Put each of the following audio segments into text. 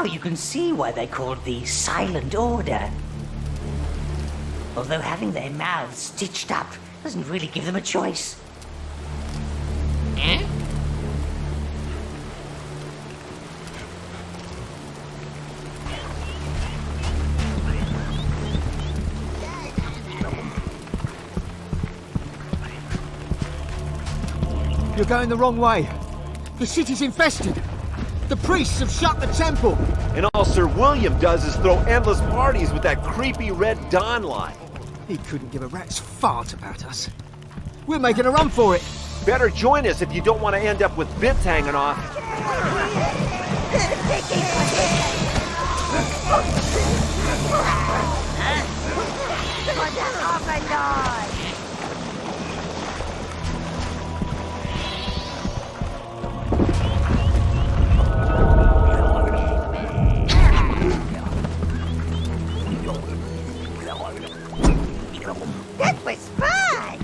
Now you can see why they're called the Silent Order. Although having their mouths stitched up doesn't really give them a choice. You're going the wrong way. The city's infested. The priests have shut the temple. And all Sir William does is throw endless parties with that creepy red Dawn light. He couldn't give a rat's fart about us. We're making a run for it. Better join us if you don't want to end up with bits hanging off. That was fun!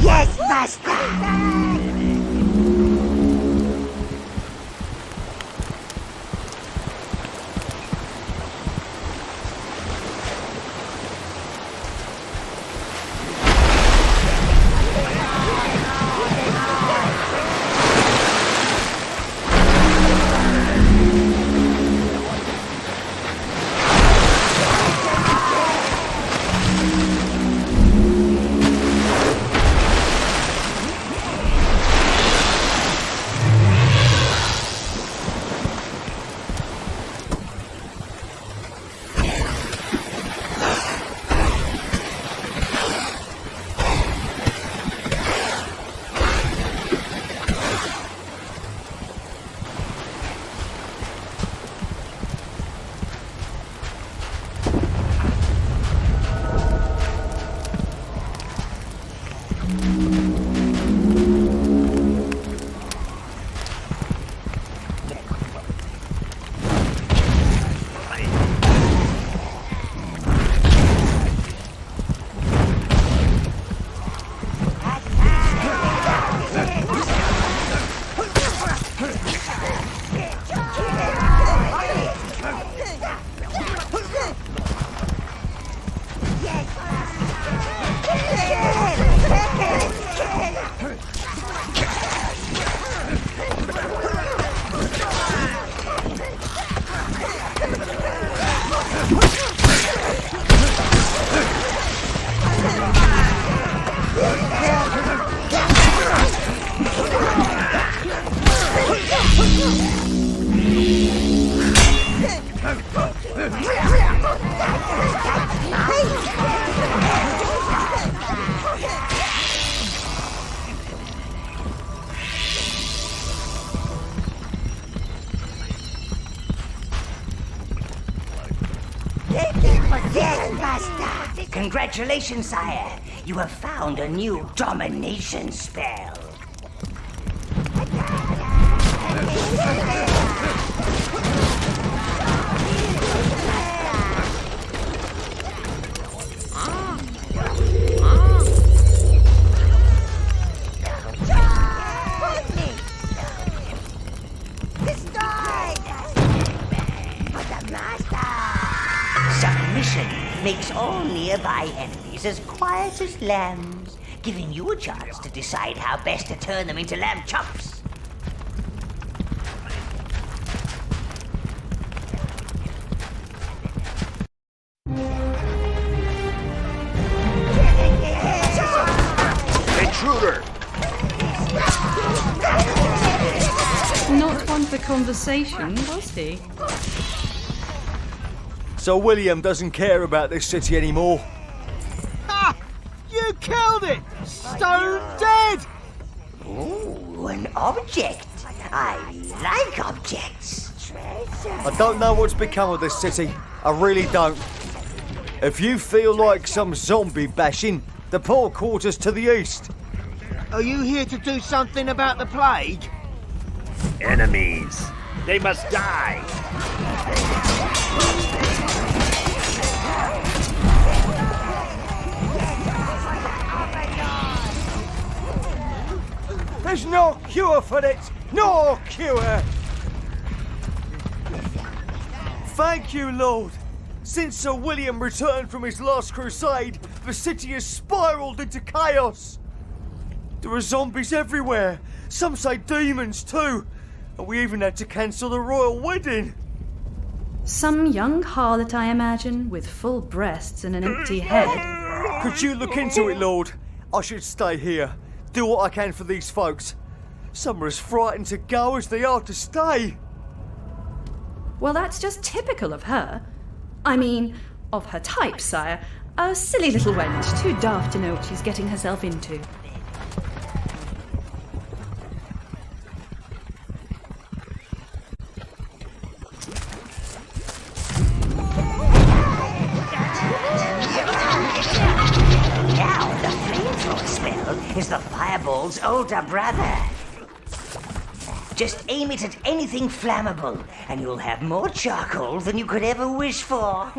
Yes, Master! Deathbuster! Congratulations, sire. You have found a new domination spell. Submission makes all nearby enemies as quiet as lambs, giving you a chance to decide how best to turn them into lamb chops. Intruder! Not one for conversation, was he? So William doesn't care about this city anymore. Ha! You killed it! Stone dead! Ooh, an object. I like objects. I don't know what's become of this city. I really don't. If you feel like some zombie bashing, the poor quarters to the east. Are you here to do something about the plague? Enemies. They must die. There's no cure for it! No cure! Thank you, Lord. Since Sir William returned from his last crusade, the city has spiraled into chaos. There are zombies everywhere. Some say demons too. And we even had to cancel the royal wedding. Some young harlot, I imagine, with full breasts and an empty head. Could you look into it, Lord? I should stay here. Do what I can for these folks. Some are as frightened to go as they are to stay. Well, that's just typical of her. I mean, of her type, sire. A silly little wench, too daft to know what she's getting herself into. Now the flamethrower spell is the fireball's older brother. Just aim it at anything flammable, and you'll have more charcoal than you could ever wish for.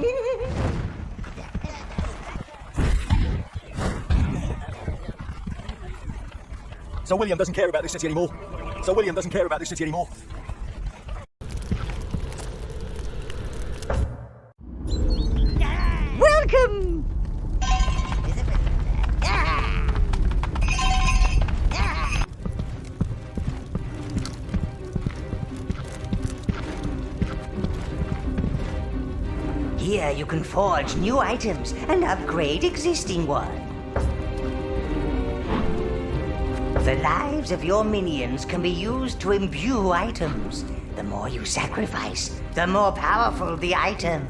So William doesn't care about this city anymore. So William doesn't care about this city anymore. Welcome! Here you can forge new items and upgrade existing ones. The lives of your minions can be used to imbue items. The more you sacrifice, the more powerful the item.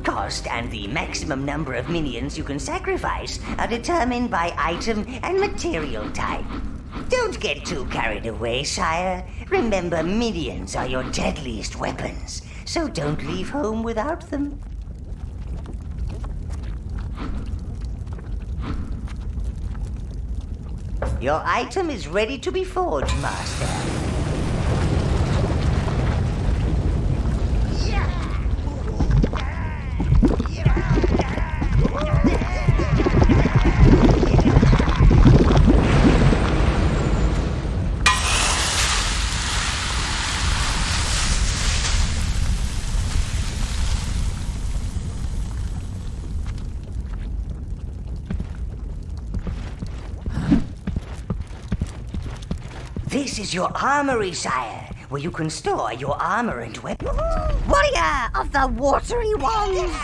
Cost and the maximum number of minions you can sacrifice are determined by item and material type. Don't get too carried away, sire. Remember, minions are your deadliest weapons, so don't leave home without them. Your item is ready to be forged, Master. This is your armory, sire, where you can store your armor and weapons. Warrior of the watery ones!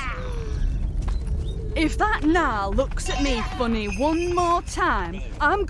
If that Gnarl looks at me funny one more time, I'm